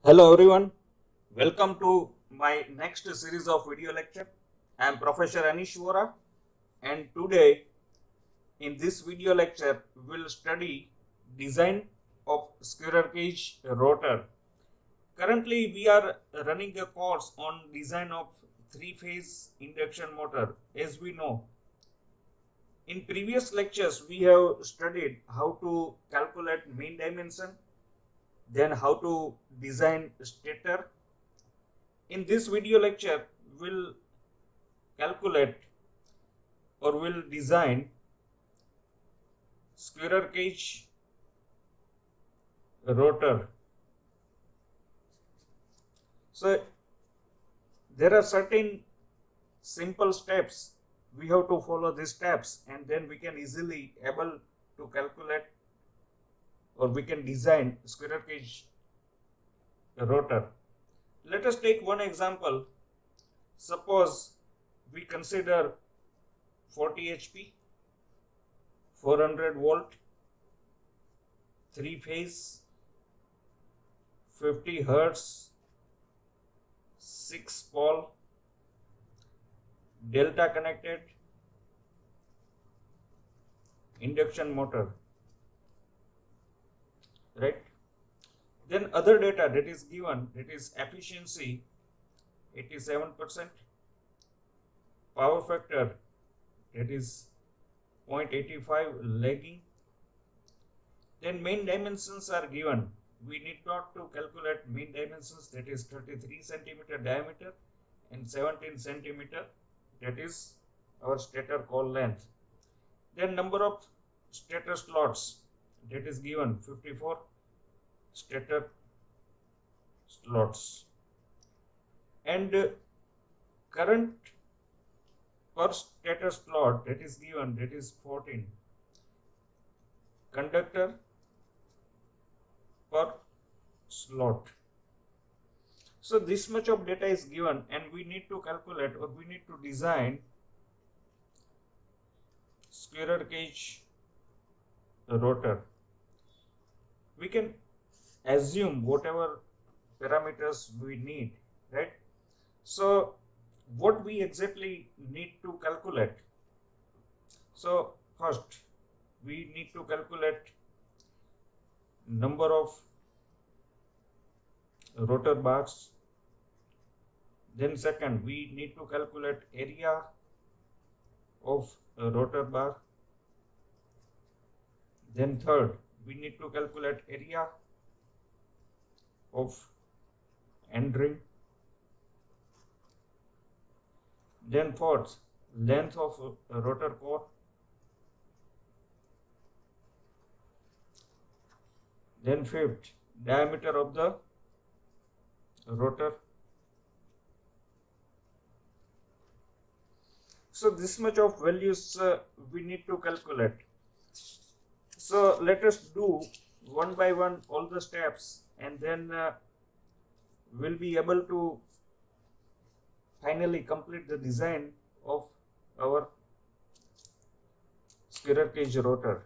Hello everyone, welcome to my next series of video lecture. I am Professor Anish Vora, and today in this video lecture we will study design of squirrel cage rotor. Currently we are running a course on design of three-phase induction motor. As we know, in previous lectures we have studied how to calculate mean dimension, then how to design stator. In this video lecture, we'll calculate or we'll design squirrel cage rotor. So there are certain simple steps. We have to follow these steps and then we can easily able to calculate or we can design squirrel cage rotor. Let us take one example. Suppose we consider 40 HP, 400 volt, 3 phase, 50 hertz, 6 pole, delta connected induction motor, right? Then other data that is given, that is efficiency 87%, power factor that is 0.85 lagging. Then main dimensions are given. We need not to calculate main dimensions, that is 33 centimeter diameter and 17 centimeter, that is our stator core length. Then number of stator slots, that is given 54 stator slots, and current per stator slot, that is given, that is 14 conductor per slot. So this much of data is given and we need to calculate or we need to design squirrel cage rotor. We can assume whatever parameters we need, right? So what we exactly need to calculate? So first we need to calculate number of rotor bars. Then second, we need to calculate area of a rotor bar. Then third, we need to calculate area of end ring. Then fourth, length of a rotor core. Then fifth, diameter of the rotor. So this much of values we need to calculate. So let us do one by one all the steps and then we'll be able to finally complete the design of our squirrel cage rotor.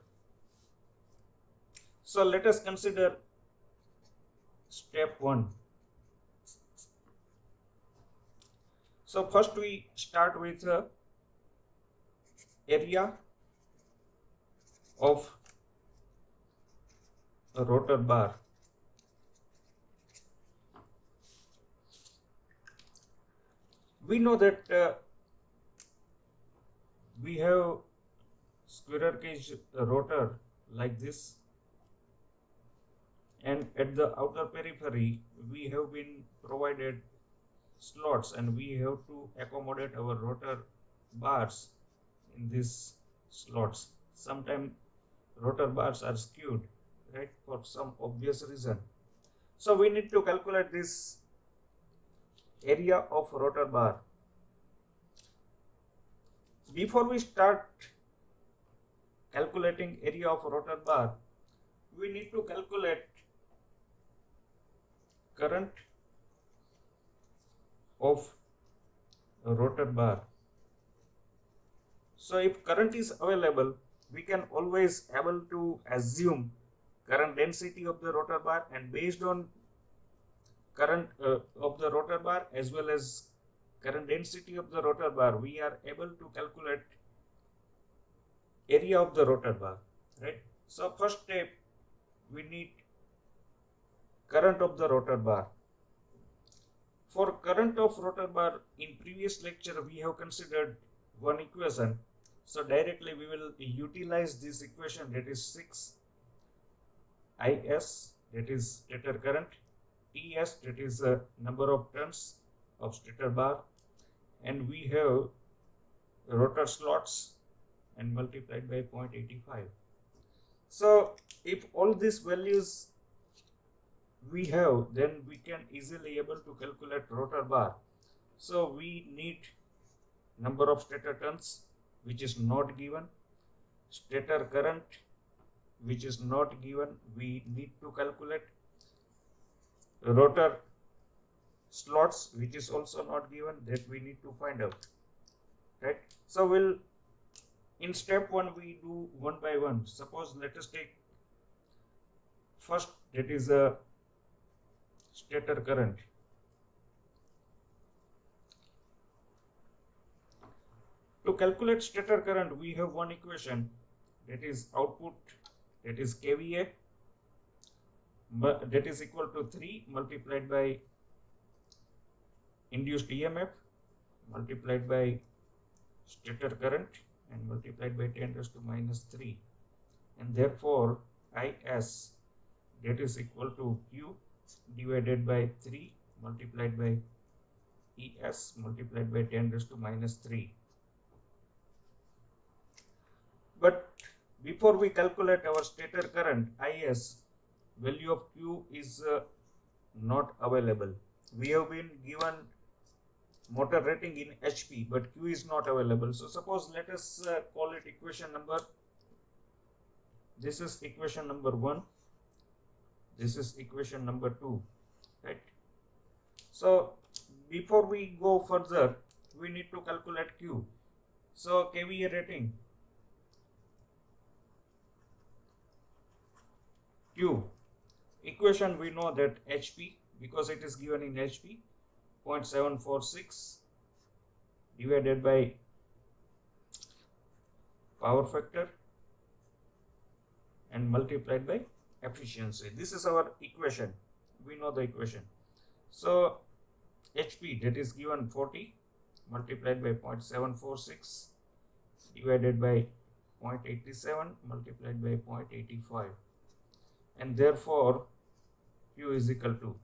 So let us consider step 1. So first we start with area of a rotor bar. We know that we have squirrel cage rotor like this, and at the outer periphery we have been provided slots and we have to accommodate our rotor bars in these slots. Sometimes rotor bars are skewed, right, for some obvious reason. So we need to calculate this area of rotor bar. Before we start calculating area of rotor bar, we need to calculate current of a rotor bar. So if current is available, we can always able to assume current density of the rotor bar, and based on current of the rotor bar as well as current density of the rotor bar, we are able to calculate area of the rotor bar, right? So first step, we need current of the rotor bar. For current of rotor bar, in previous lecture we have considered one equation. So directly we will utilize this equation, that is 6 Is, that is stator current, Ts, that is the number of turns of stator bar, and we have rotor slots and multiplied by 0.85. So if all these values we have, then we can easily able to calculate rotor bar. So we need number of stator turns, which is not given, stator current, which is not given, we need to calculate, rotor slots, which is also not given, that we need to find out, right? So we'll, in step 1 we do one by one. Suppose let us take first, that is a stator current. To calculate stator current, we have one equation, that is output, that is kVA, that is equal to 3 multiplied by induced EMF multiplied by stator current and multiplied by 10 raised to minus 3, and therefore Is, that is equal to Q divided by 3 multiplied by Es multiplied by 10 raised to minus 3. But before we calculate our stator current Is, value of Q is not available. We have been given motor rating in HP, but Q is not available. So suppose let us call it equation number, this is equation number 1, this is equation number 2, right? So before we go further, we need to calculate Q. So kVA rating, Q, equation we know that HP, because it is given in HP, 0.746 divided by power factor and multiplied by efficiency. This is our equation, we know the equation. So HP, that is given 40 multiplied by 0.746 divided by 0.87 multiplied by 0.85, and therefore Q is equal to,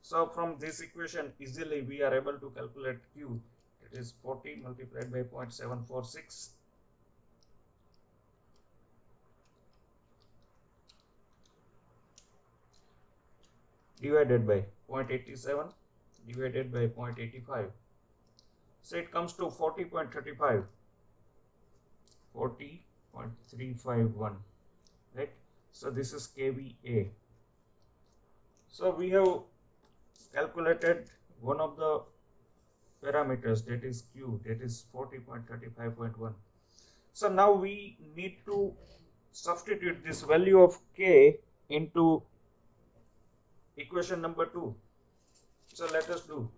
so from this equation easily we are able to calculate Q, it is 40 multiplied by 0.746 divided by 0.87 divided by 0.85, so it comes to 40.35, 40.351, right? So this is kVA. So we have calculated one of the parameters, that is Q, that is 40.35.1. So now we need to substitute this value of K into equation number 2. So let us do.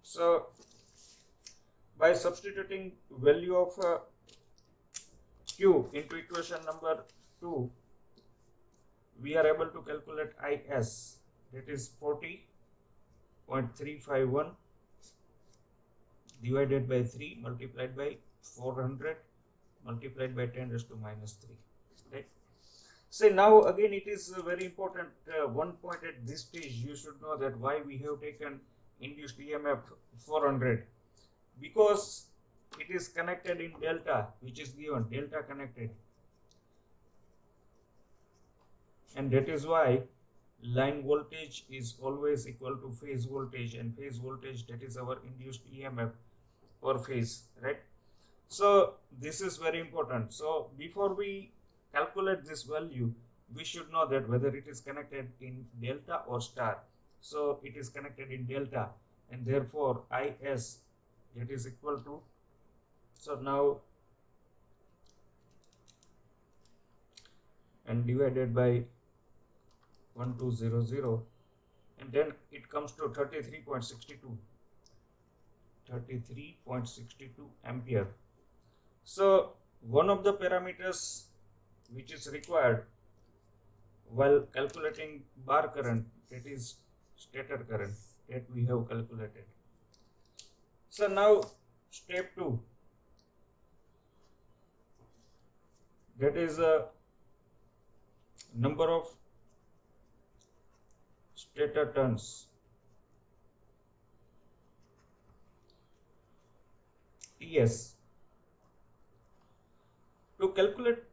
So by substituting value of Q into equation number 2, we are able to calculate Is, that is 40.351 divided by 3 multiplied by 400 multiplied by 10 raised to minus 3, right? So now again it is very important, one point at this stage you should know, that why we have taken induced EMF 400, because it is connected in delta, which is given, delta connected, and that is why line voltage is always equal to phase voltage, and phase voltage, that is our induced EMF per phase, right? So this is very important. So before we calculate this value, we should know that whether it is connected in delta or star. So it is connected in delta, and therefore Is, it is equal to, so now, and divided by 1200 and then it comes to 33.62 ampere. So one of the parameters which is required while calculating bar current, that is stator current, that we have calculated. So now step 2, that is a number of stator turns, TS. To calculate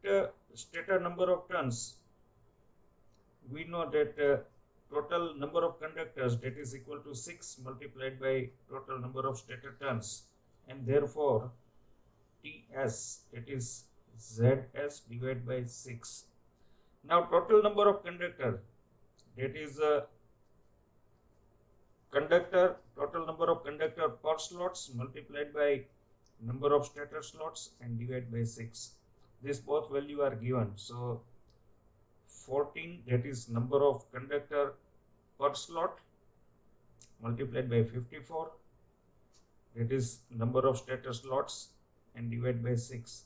stator number of turns, we know that total number of conductors, that is equal to 6 multiplied by total number of stator turns, and therefore TS, that is ZS divided by 6. Now total number of conductor, that is total number of conductor per slots multiplied by number of stator slots and divided by 6. This both value are given. So 14, that is number of conductor per slot multiplied by 54, that is number of stator slots, and divided by 6,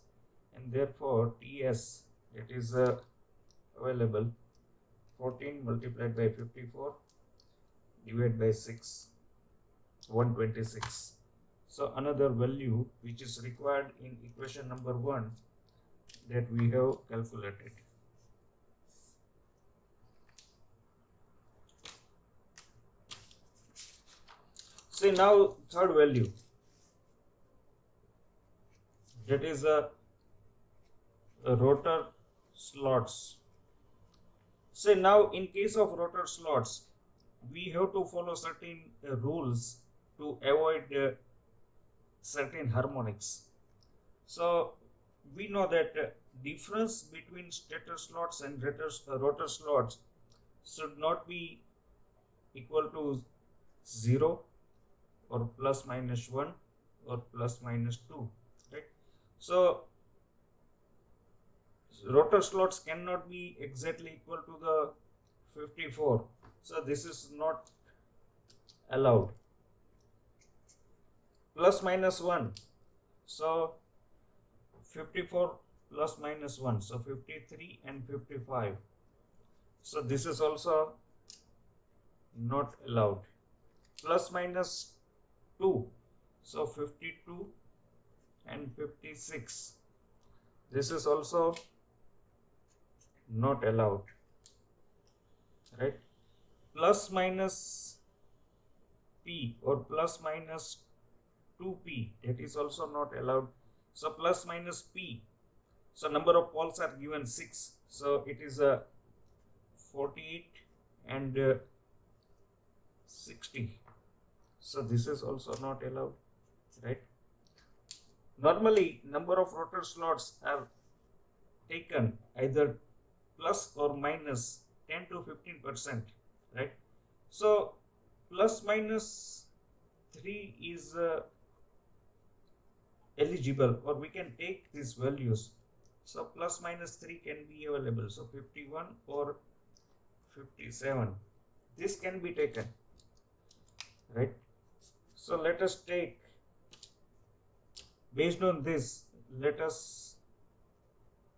and therefore TS, that is available 14 multiplied by 54 divided by 6, 126. So another value which is required in equation number 1 that we have calculated. See now third value, that is a rotor slots. Say now in case of rotor slots, we have to follow certain rules to avoid certain harmonics. So we know that difference between stator slots and rotor slots should not be equal to 0 or plus minus 1 or plus minus 2, right? So rotor slots cannot be exactly equal to the 54, so this is not allowed. Plus minus 1, so 54 plus minus 1, so 53 and 55, so this is also not allowed. Plus minus 2, so 52 and 56, this is also not allowed, right? Plus minus P or plus minus 2P, that is also not allowed. So plus minus P, so number of poles are given 6, so it is a 48 and 60, so this is also not allowed, right? Normally number of rotor slots are taken either plus or minus 10 to 15%, right? So plus minus 3 is eligible, or we can take these values. So plus minus 3 can be available, so 51 or 57, this can be taken, right? So let us take, based on this, let us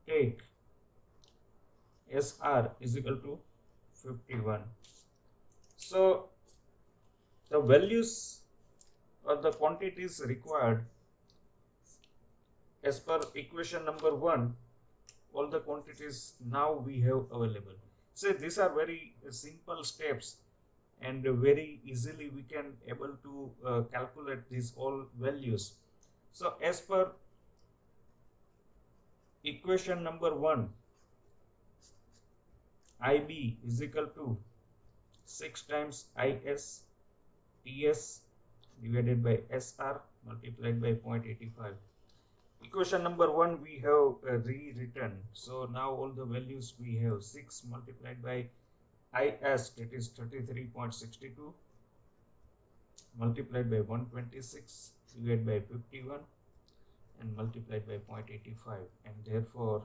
take SR is equal to 51. So the values or the quantities required as per equation number 1, all the quantities now we have available. So these are very simple steps, and very easily we can able to calculate these all values. So as per equation number 1, IB is equal to 6 times IS TS divided by SR multiplied by 0.85. Equation number 1 we have rewritten. So now all the values we have 6 multiplied by IS, that is 33.62 multiplied by 126 divided by 51 and multiplied by 0.85, and therefore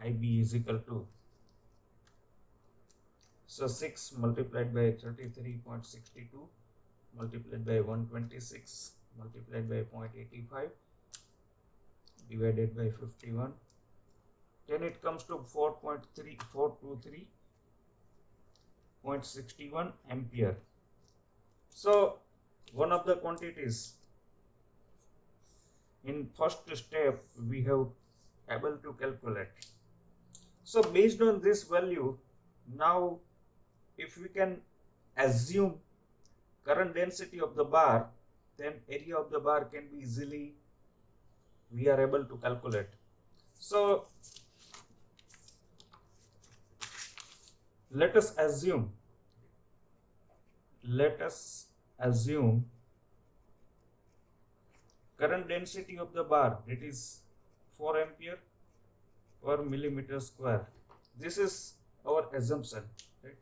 IB is equal to So 6 multiplied by 33.62 multiplied by 126 multiplied by 0.85 divided by 51. Then it comes to 4.423.61 ampere. So one of the quantities in first step we have able to calculate. So based on this value, now if we can assume current density of the bar, then area of the bar can be easily we are able to calculate. So let us assume current density of the bar, that is 4 ampere per millimeter square. This is our assumption, right?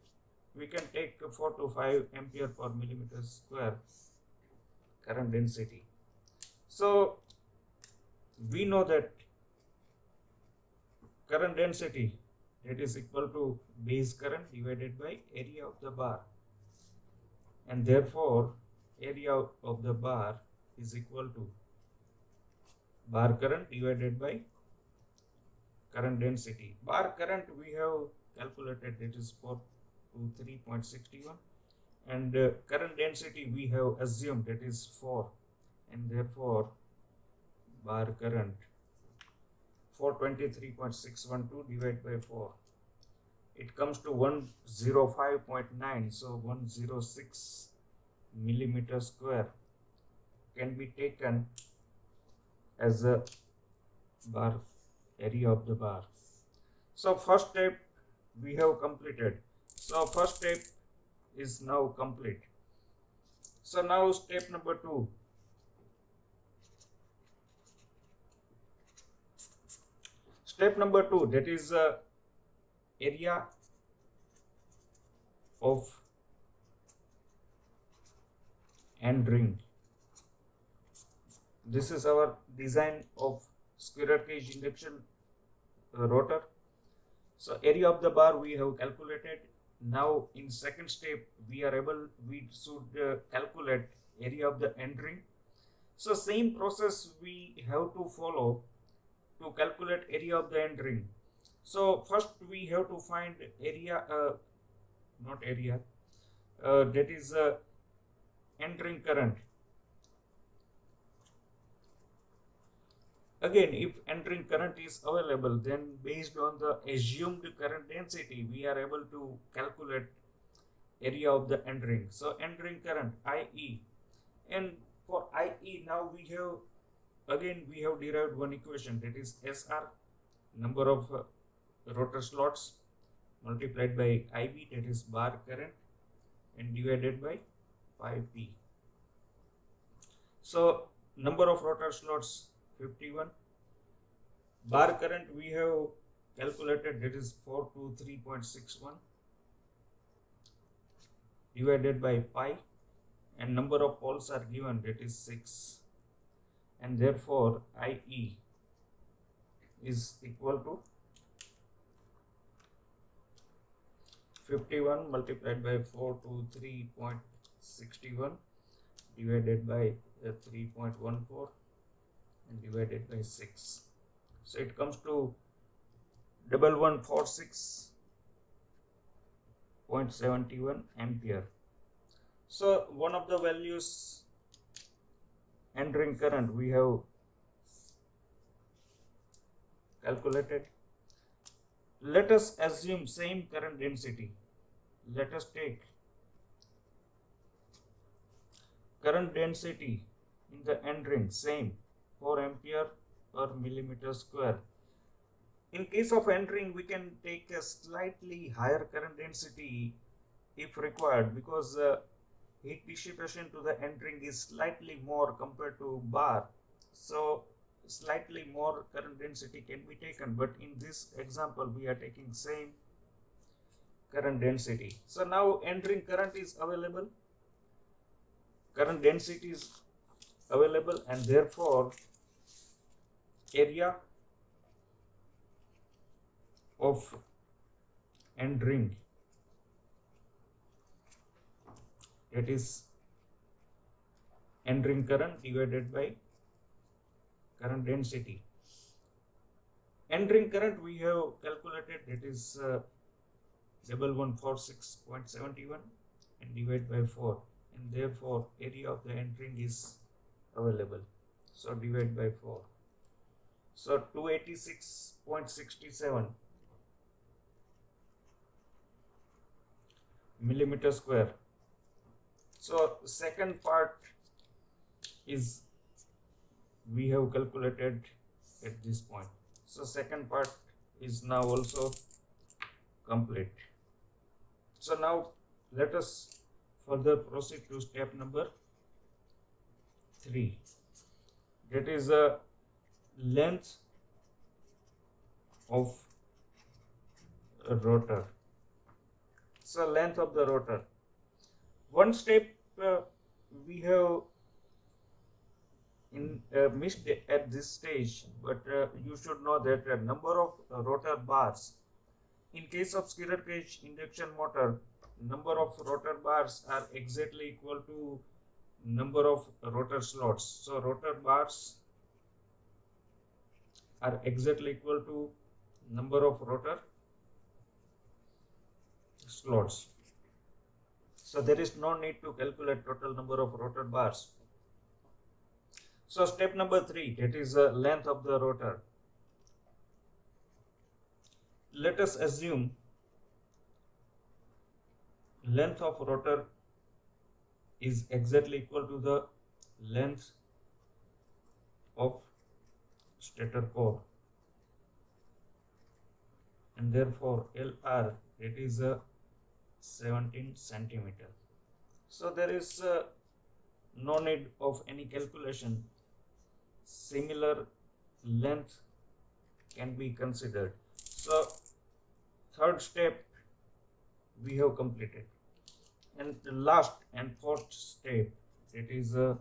We can take 4 to 5 ampere per millimeter square current density. So we know that current density, that is equal to base current divided by area of the bar, and therefore area of the bar is equal to bar current divided by current density. Bar current we have calculated, that is 423.61, and current density we have assumed, that is 4, and therefore bar current 423.612 divided by 4, it comes to 105.9. So 106 millimeter square can be taken as a bar area of the bar. So first step we have completed. So first step is now complete. So now step number 2. Step number 2, that is area of end ring. This is our design of squirrel cage induction rotor. So area of the bar we have calculated. Now in second step we should calculate area of the end ring. So same process we have to follow to calculate area of the end ring. So first we have to find area, that is end ring current. Again, if end ring current is available, then based on the assumed current density, we are able to calculate area of the end ring. So end ring current IE, and for IE now we have derived one equation, that is SR, number of rotor slots, multiplied by IB, that is bar current, and divided by 5P. So number of rotor slots 51. Bar current we have calculated, that is 423.61 divided by pi, and number of poles are given, that is 6, and therefore IE is equal to 51 multiplied by 423.61 divided by 3.14 and divided by 6. So it comes to 1146.71 ampere. So one of the values end ring current we have calculated. Let us assume same current density. Let us take current density in the end ring, same 4 ampere per millimeter square. In case of end ring, we can take a slightly higher current density if required, because heat dissipation to the end ring is slightly more compared to bar. So slightly more current density can be taken, but in this example we are taking same current density. So now end ring current is available, current density is available, and therefore area of end ring that is entering current divided by current density. Entering current we have calculated, that is 1146.71 and divide by 4, and therefore area of the entering is available. So divide by 4. So 286.67 millimeter square. So second part is we have calculated at this point. So second part is now also complete. So now let us further proceed to step number 3. That is a length of a rotor. So length of the rotor. One step we have missed at this stage, but you should know that a number of rotor bars. In case of squirrel cage induction motor, number of rotor bars are exactly equal to number of rotor slots. So rotor bars are exactly equal to number of rotor slots. So there is no need to calculate total number of rotor bars. So step number 3, that is the length of the rotor. Let us assume length of rotor is exactly equal to the length of stator core, and therefore LR, it is a 17 centimeter. So there is no need of any calculation. Similar length can be considered. So third step we have completed, and the last and fourth step, it is the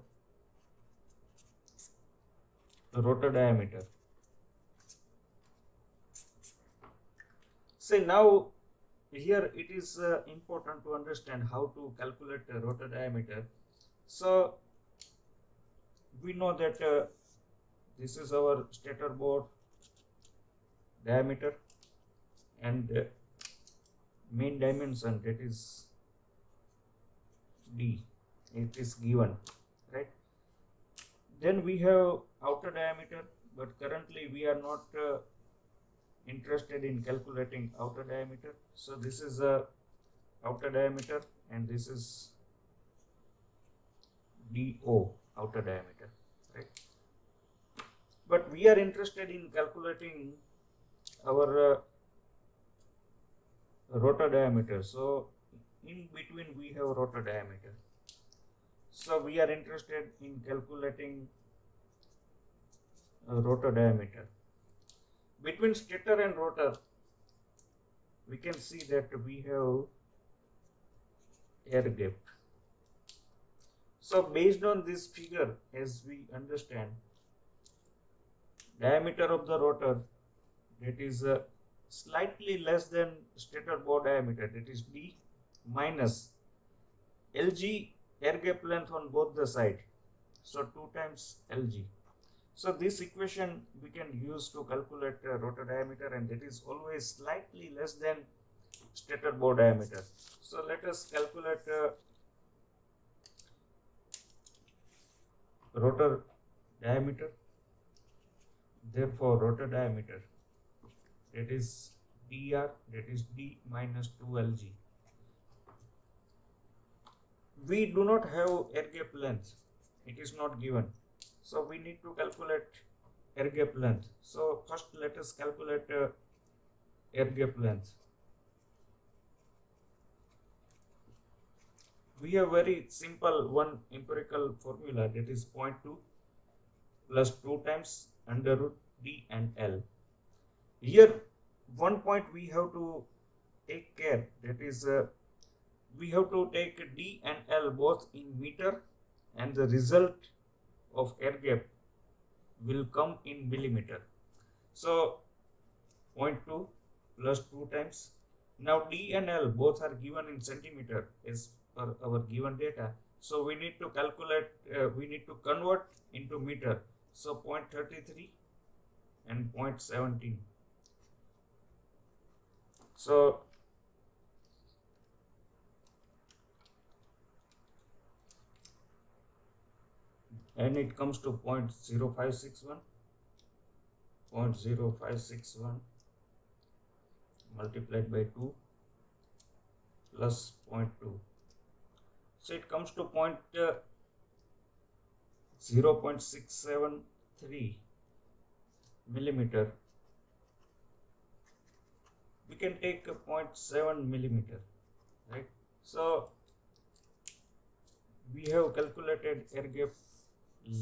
rotor diameter. Say now here it is important to understand how to calculate the rotor diameter. So we know that this is our stator bore diameter, and main dimension, that is D, it is given, right? Then we have outer diameter, but currently we are not interested in calculating outer diameter. So this is a outer diameter, and this is DO, outer diameter, right? But we are interested in calculating our rotor diameter. So in between we have rotor diameter. So we are interested in calculating rotor diameter. Between stator and rotor, we can see that we have air gap. So based on this figure, as we understand, diameter of the rotor, that is slightly less than stator bore diameter, that is D, minus LG, air gap length on both the side, so 2 times LG. So this equation we can use to calculate rotor diameter, and that is always slightly less than stator bore diameter. So let us calculate rotor diameter. Therefore rotor diameter, that is dr, that is D minus 2lg. We do not have air gap length, it is not given, so we need to calculate air gap length. So first let us calculate air gap length. We have very simple one empirical formula, that is 0.2 plus 2 times under root D and L. Here one point we have to take care, that is we have to take D and L both in meter, and the result of air gap will come in millimeter. So 0.2 plus 2 times. Now D and L both are given in centimeter, as or our given data. So we need to calculate, we need to convert into meter. So 0.33 and 0.17. So and it comes to 0.0561, 0.0561 multiplied by 2 plus 0.2. So it comes to 0.673 millimeter. We can take a 0.7 millimeter, right? So we have calculated air gap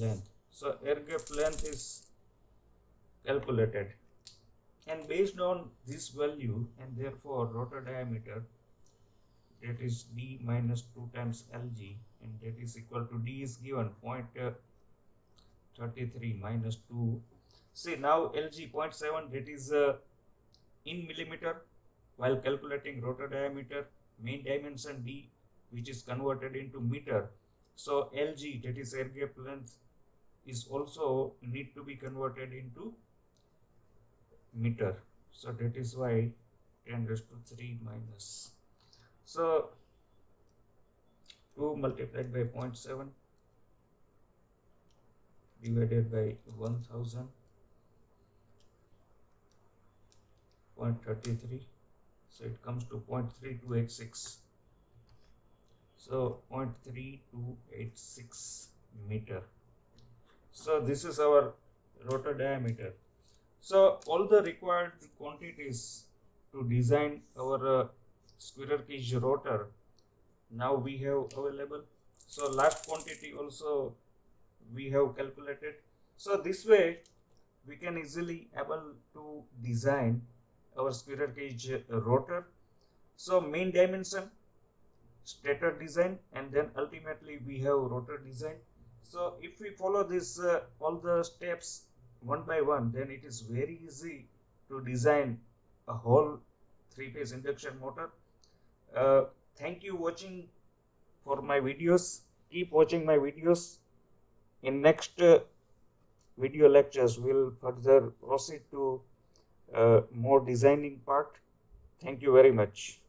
length. So air gap length is calculated, and based on this value, and therefore rotor diameter, that is d minus 2 times lg, and that is equal to d is given 0.33 minus 2. See, now lg 0.7, that is in millimeter. While calculating rotor diameter, main dimension d, which is converted into meter. So lg, that is air gap length, is also need to be converted into meter. So that is why 10 raised to 3 minus. So 2 multiplied by 0.7 divided by 1000, 0.33. So it comes to 0.3286. So 0.3286 meter. So this is our rotor diameter. So all the required quantities to design our squirrel cage rotor now we have available. So last quantity also we have calculated. So this way we can easily able to design our squirrel cage rotor. So main dimension, stator design, and then ultimately we have rotor design. So if we follow this all the steps one by one, then it is very easy to design a whole three-phase induction motor. Thank you watching for my videos. Keep watching my videos. In next video lectures, we'll further proceed to more designing part. Thank you very much.